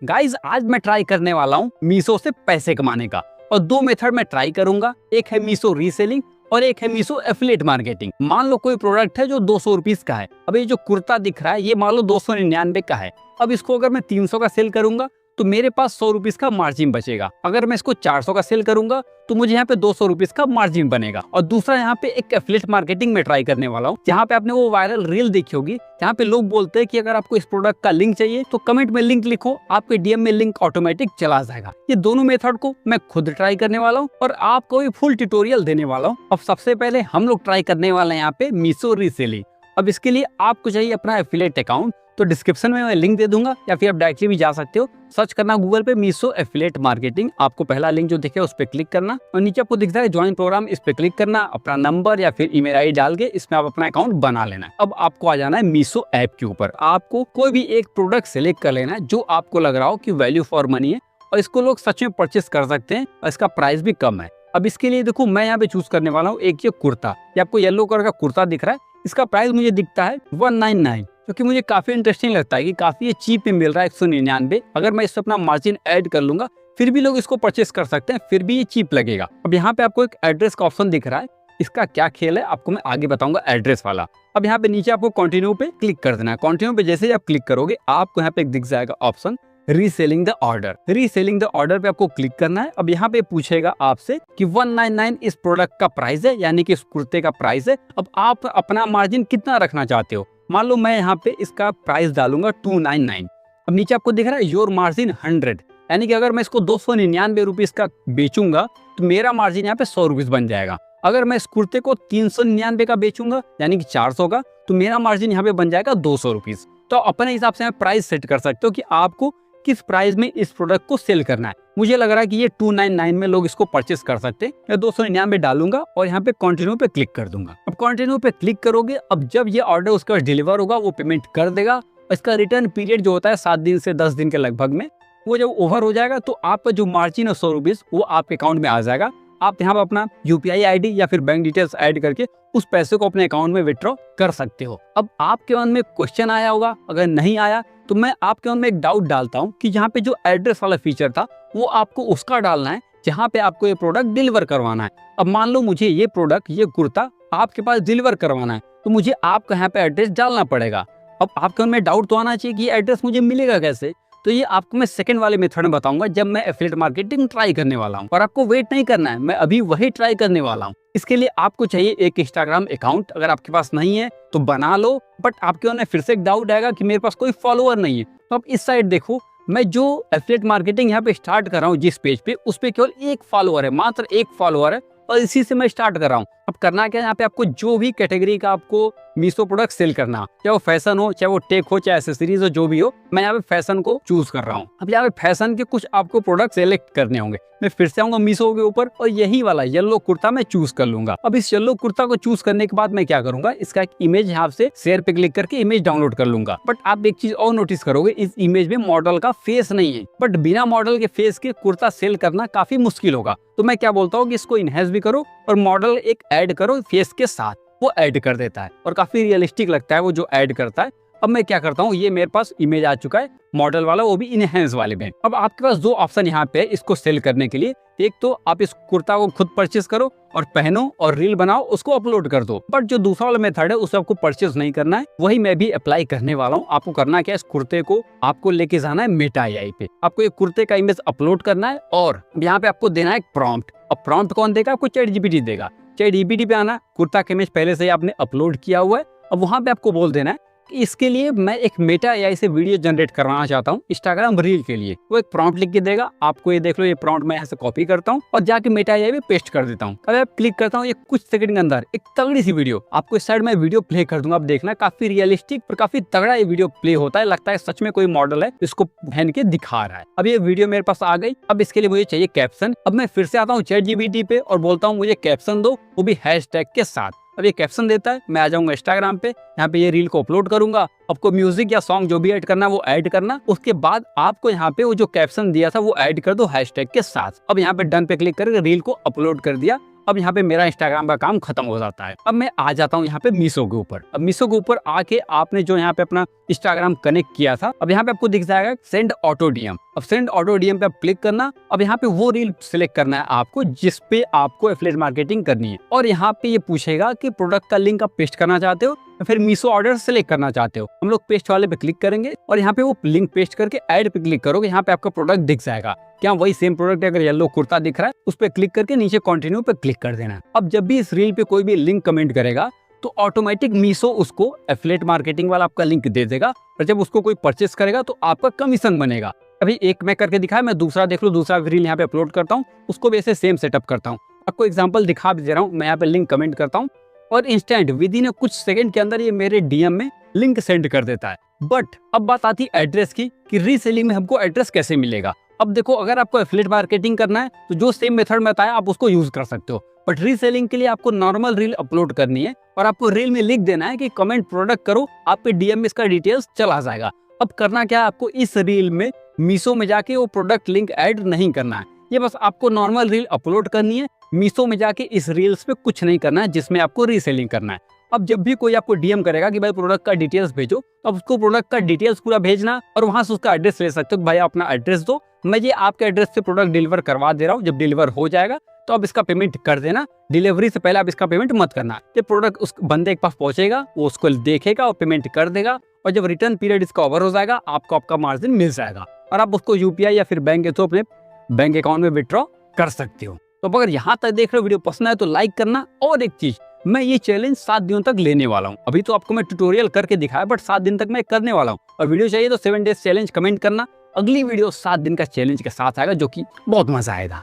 Guys आज मैं try करने वाला हूँ मीशो से पैसे कमाने का और दो मेथड में ट्राई करूंगा। एक है मीशो रीसेलिंग और एक है मीशो एफिलिएट मार्केटिंग। मान लो कोई प्रोडक्ट है जो 200 रुपीज का है। अब ये जो कुर्ता दिख रहा है ये मान लो 299 का है। अब इसको अगर मैं 300 का सेल करूंगा तो मेरे पास 100 रुपीज का मार्जिन बचेगा। अगर मैं इसको 400 का सेल करूंगा तो मुझे यहाँ पे 200 रुपीज का मार्जिन बनेगा। और दूसरा यहाँ पे एक एफिलिएट मार्केटिंग में ट्राई करने वाला हूँ, जहाँ पे आपने वो वायरल रील देखी होगी जहाँ पे लोग बोलते हैं कि अगर आपको इस प्रोडक्ट का लिंक चाहिए तो कमेंट में लिंक लिखो, आपके डीएम में लिंक ऑटोमेटिक चला जाएगा। ये दोनों मेथड को मैं खुद ट्राई करने वाला हूँ और आपको भी फुल ट्यूटोरियल देने वाला हूँ। अब सबसे पहले हम लोग ट्राई करने वाले हैं यहाँ पे मीशो रीसेलिंग। अब इसके लिए आपको चाहिए अपना एफिलिएट अकाउंट, तो डिस्क्रिप्शन में मैं लिंक दे दूंगा या फिर आप डायरेक्टली भी जा सकते हो। सर्च करना गूगल पे मीशो एफिलिएट मार्केटिंग, आपको पहला लिंक जो दिखे उस पर क्लिक करना और नीचे आपको दिखता है ज्वाइन प्रोग्राम, इस पे क्लिक करना, अपना नंबर या फिर ईमेल आईडी डाल के इसमें आप अपना अकाउंट बना लेना है। अब आपको आ जाना है मीशो ऐप के ऊपर। आपको कोई भी एक प्रोडक्ट सेलेक्ट कर लेना है जो आपको लग रहा हो कि वैल्यू फॉर मनी है और इसको लोग सच में परचेस कर सकते हैं और इसका प्राइस भी कम है। अब इसके लिए देखो मैं यहाँ पे चूज करने वाला हूँ एक ये कुर्ता, ये आपको येलो कलर का कुर्ता दिख रहा है। इसका प्राइस मुझे दिखता है 199, क्योंकि मुझे काफी इंटरेस्टिंग लगता है कि काफी ये चीप में मिल रहा है 199। अगर मैं इससे अपना मार्जिन ऐड कर लूंगा फिर भी लोग इसको परचेस कर सकते हैं, फिर भी ये चीप लगेगा। अब यहाँ पे आपको एक एड्रेस का ऑप्शन दिख रहा है, इसका क्या खेल है आपको मैं आगे बताऊंगा एड्रेस वाला। अब यहाँ पे नीचे आपको कंटिन्यू पे क्लिक कर देना है। कंटिन्यू पे जैसे ही आप क्लिक करोगे आपको यहाँ पे एक दिख जाएगा option reselling the order. Reselling the order पे आपको क्लिक करना है। अब यहाँ पे पूछेगा आपसे कि 199 इस प्रोडक्ट का प्राइस है, यानी कि इस कुर्ते का प्राइस है। अब आप अपना मार्जिन कितना रखना चाहते हो। मान लो मैं यहाँ पे इसका प्राइस डालूंगा 299। अब नीचे आपको दिख रहा है योर मार्जिन 100, यानी कि अगर मैं इसको 299 रुपीज का बेचूंगा तो मेरा मार्जिन यहाँ पे 100 रुपीज बन जाएगा। अगर मैं इस कुर्ते को 399 का बेचूंगा यानी कि 400 का, तो मेरा मार्जिन यहाँ पे बन जाएगा 200 रुपीज। तो अपने हिसाब से प्राइस सेट कर सकते हो कि आपको किस प्राइस में इस प्रोडक्ट को सेल करना है। मुझे लग रहा है कि ये 299 में लोग इसको परचेस कर सकते हैं। मैं 299 डालूंगा और यहाँ पे कंटिन्यू पे क्लिक कर दूंगा। अब कंटिन्यू पे क्लिक करोगे, अब जब ये ऑर्डर उसके पास डिलीवर होगा वो पेमेंट कर देगा। इसका रिटर्न पीरियड जो होता है 7 दिन से 10 दिन के लगभग में, वो जब ओवर हो जाएगा तो आपका जो मार्जिन है 100 रुपीज वो आपके अकाउंट में आ जाएगा। आप यहाँ पर अपना यूपीआई आईडी या फिर बैंक डिटेल्स ऐड करके उस पैसे को अपने अकाउंट में विड्रॉ कर सकते हो। अब आपके मन में क्वेश्चन आया होगा, अगर नहीं आया तो मैं आपके मन में एक डाउट डालता हूँ कि यहाँ पे जो एड्रेस वाला फीचर था वो आपको उसका डालना है जहाँ पे आपको ये प्रोडक्ट डिलीवर करवाना है। अब मान लो मुझे ये प्रोडक्ट, ये कुर्ता आपके पास डिलीवर करवाना है तो मुझे आपका यहाँ पे एड्रेस डालना पड़ेगा। अब आपके मन में डाउट तो आना चाहिए कि एड्रेस मुझे मिलेगा कैसे। तो ये आपको मैं सेकंड वाले मेथड में बताऊंगा जब मैं एफिलिएट मार्केटिंग ट्राई करने वाला हूँ। और आपको वेट नहीं करना है, मैं अभी वही ट्राई करने वाला हूँ। इसके लिए आपको चाहिए एक इंस्टाग्राम अकाउंट, अगर आपके पास नहीं है तो बना लो। बट आपके मन में फिर से एक डाउट आएगा कि मेरे पास कोई फॉलोअर नहीं है, तो आप इस साइड देखो, मैं जो एफिलिएट मार्केटिंग यहाँ पे स्टार्ट कर रहा हूँ जिस पेज पे, उस पे केवल एक फॉलोअर है, मात्र एक फॉलोअर है और इसी से मैं स्टार्ट कर रहा हूँ। अब करना क्या है, यहाँ पे आपको जो भी कैटेगरी का आपको मीशो प्रोडक्ट सेल करना, चाहे वो फैशन हो, चाहे वो टेक हो, चाहे एसेसरीज हो, जो भी हो, मैं यहाँ पे फैशन को चूज कर रहा हूँ। अब यहाँ पे फैशन के कुछ आपको प्रोडक्ट सेलेक्ट करने होंगे। मैं फिर से आऊंगा मीशो के ऊपर और यही वाला येलो कुर्ता मैं चूज कर लूंगा। अब इस येलो कुर्ता को चूज करने के बाद मैं क्या करूंगा, इसका एक इमेज यहाँ से शेयर पे क्लिक करके इमेज डाउनलोड कर लूंगा। बट आप एक चीज और नोटिस करोगे, इस इमेज में मॉडल का फेस नहीं है। बट बिना मॉडल के फेस के कुर्ता सेल करना काफी मुश्किल होगा। तो मैं क्या बोलता हूँ कि इसको इनहेंस भी करो और मॉडल एक ऐड करो फेस के साथ, वो ऐड कर देता है और काफी रियलिस्टिक लगता है वो जो ऐड करता है। अब मैं क्या करता हूँ, ये मेरे पास इमेज आ चुका है मॉडल वाला, वो भी इनहेंस वाले में। अब आपके पास दो ऑप्शन यहाँ पे इसको सेल करने के लिए। एक तो आप इस कुर्ता को खुद परचेस करो और पहनो और रील बनाओ, उसको अपलोड कर दो। बट जो दूसरा वाला मेथड है उसे आपको परचेस नहीं करना है, वही मैं भी अप्लाई करने वाला हूँ। आपको करना क्या है, इस कुर्ते को आपको लेके जाना है मेटा एआई पे। आपको ये कुर्ते का इमेज अपलोड करना है और यहाँ पे आपको देना है प्रॉम्प्ट। अब प्रॉम्प्ट कौन देगा, आपको चैट जीपीटी देगा। चैट जीपीटी पे आना, कुर्ता का इमेज पहले से ही आपने अपलोड किया हुआ है। अब वहां पे आपको बोल देना है कि इसके लिए मैं एक मेटा एआई से वीडियो जनरेट करवाना चाहता हूँ इंस्टाग्राम रील के लिए। वो एक प्रॉम्प्ट लिख के देगा आपको, ये देख लो, ये प्रॉम्प्ट मैं यहाँ से कॉपी करता हूँ और जाके मेटा एआई पे पेस्ट कर देता हूँ। अब क्लिक करता हूँ, ये कुछ सेकंड के अंदर एक तगड़ी सी वीडियो आपको इस साइड में वीडियो प्ले कर दूंगा। आप देखना, काफी रियलिस्टिक और काफी तगड़ा ये वीडियो प्ले होता है। लगता है सच में कोई मॉडल है इसको पहन के दिखा रहा है। अब ये वीडियो मेरे पास आ गई। अब इसके लिए मुझे चाहिए कैप्शन। अब मैं फिर से आता हूँ चैट जीपीटी पे और बोलता हूँ मुझे कैप्शन दो, वो भी हैशटैग के साथ। अब ये कैप्शन देता है, मैं आ जाऊंगा इंस्टाग्राम पे, यहाँ पे ये रील को अपलोड करूंगा। आपको म्यूजिक या सॉन्ग जो भी ऐड करना है वो ऐड करना। उसके बाद आपको यहाँ पे वो जो कैप्शन दिया था वो ऐड कर दो हैशटैग के साथ। अब यहाँ पे डन पे क्लिक करके रील को अपलोड कर दिया अब यहाँ पे मेरा इंस्टाग्राम का काम खत्म हो जाता है। अब मैं आ जाता हूँ यहाँ पे मीशो के ऊपर। अब मीशो के ऊपर आके आपने जो यहाँ पे अपना इंस्टाग्राम कनेक्ट किया था, अब यहाँ पे आपको दिख जाएगा सेंड ऑटो डीएम। अब सेंड ऑटो डीएम पे आप क्लिक करना। अब यहाँ पे वो रील सिलेक्ट करना है आपको जिस पे आपको एफिलिएट मार्केटिंग करनी है, और यहाँ पे ये पूछेगा कि प्रोडक्ट का लिंक आप पेस्ट करना चाहते हो या फिर मीशो ऑर्डर सेलेक्ट करना चाहते हो। हम लोग पेस्ट वाले पे क्लिक करेंगे और यहाँ पे वो लिंक पेस्ट करके ऐड पे क्लिक करोगे, यहाँ पे आपका प्रोडक्ट दिख जाएगा। क्या वही सेम प्रोडक्ट है? अगर येलो कुर्ता दिख रहा है उस पर क्लिक करके नीचे कंटिन्यू पे क्लिक कर देना। अब जब भी इस रील पे कोई भी लिंक कमेंट करेगा तो ऑटोमेटिक मीशो उसको एफिलिएट मार्केटिंग वाला आपका लिंक दे देगा, और जब उसको कोई परचेस करेगा तो आपका कमीशन बनेगा। अभी एक मैं करके दिखाया, मैं दूसरा देख लो, दूसरा रील यहाँ पे अपलोड करता हूँ, उसको भी ऐसे सेम सेटअप करता हूँ। आपको एग्जांपल दिखा भी दे रहा हूँ। मैं यहाँ पे लिंक कमेंट करता हूँ और इंस्टेंट विद इन कुछ सेकंड के अंदर ये मेरे डीएम में लिंक सेंड कर देता है। बट अब बात आती है एड्रेस की, कि रीसेलिंग में हमको एड्रेस कैसे मिलेगा। अब देखो, अगर आपको एफिलिएट मार्केटिंग करना है तो जो सेम मेथड में बताया आप उसको यूज कर सकते हो, बट रीसेलिंग के लिए आपको नॉर्मल रील अपलोड करनी है और आपको रील में लिख देना है कि कमेंट प्रोडक्ट करो, आपके डीएम में इसका डिटेल्स चला जाएगा। अब करना क्या है, आपको इस रील में मीशो में जाके वो प्रोडक्ट लिंक ऐड नहीं करना है, ये बस आपको नॉर्मल रील अपलोड करनी है। मीशो में जाके इस रील्स पे कुछ नहीं करना है जिसमें आपको रीसेलिंग करना है। अब जब भी कोई आपको डीएम करेगा कि भाई प्रोडक्ट का डिटेल्स भेजो, तो अब उसको प्रोडक्ट का डिटेल्स पूरा भेजना और वहां से उसका एड्रेस ले सकते हो। भाई अपना एड्रेस दो, मैं ये आपके एड्रेस से प्रोडक्ट डिलीवर करवा दे रहा हूँ। जब डिलीवर हो जाएगा तो अब इसका पेमेंट कर देना। डिलीवरी से पहले आप इसका पेमेंट मत करना। ये प्रोडक्ट उस बंदे के पास पहुंचेगा, वो उसको देखेगा और पेमेंट कर देगा, और जब रिटर्न पीरियड इसका ओवर हो जाएगा आपको आपका मार्जिन मिल जाएगा और आप उसको यूपीआई या फिर बैंक के थ्रू अपने बैंक अकाउंट में विड्रॉ कर सकते हो। तो अगर यहाँ तक देख रहे हो, वीडियो पसंद आए तो लाइक करना। और एक चीज, मैं ये चैलेंज 7 दिनों तक लेने वाला हूँ। अभी तो आपको मैं ट्यूटोरियल करके दिखाया, बट 7 दिन तक मैं करने वाला हूँ। और वीडियो चाहिए तो 7 डेज चैलेंज कमेंट करना। अगली वीडियो 7 दिन का चैलेंज के साथ आएगा, जो कि बहुत मजा आएगा।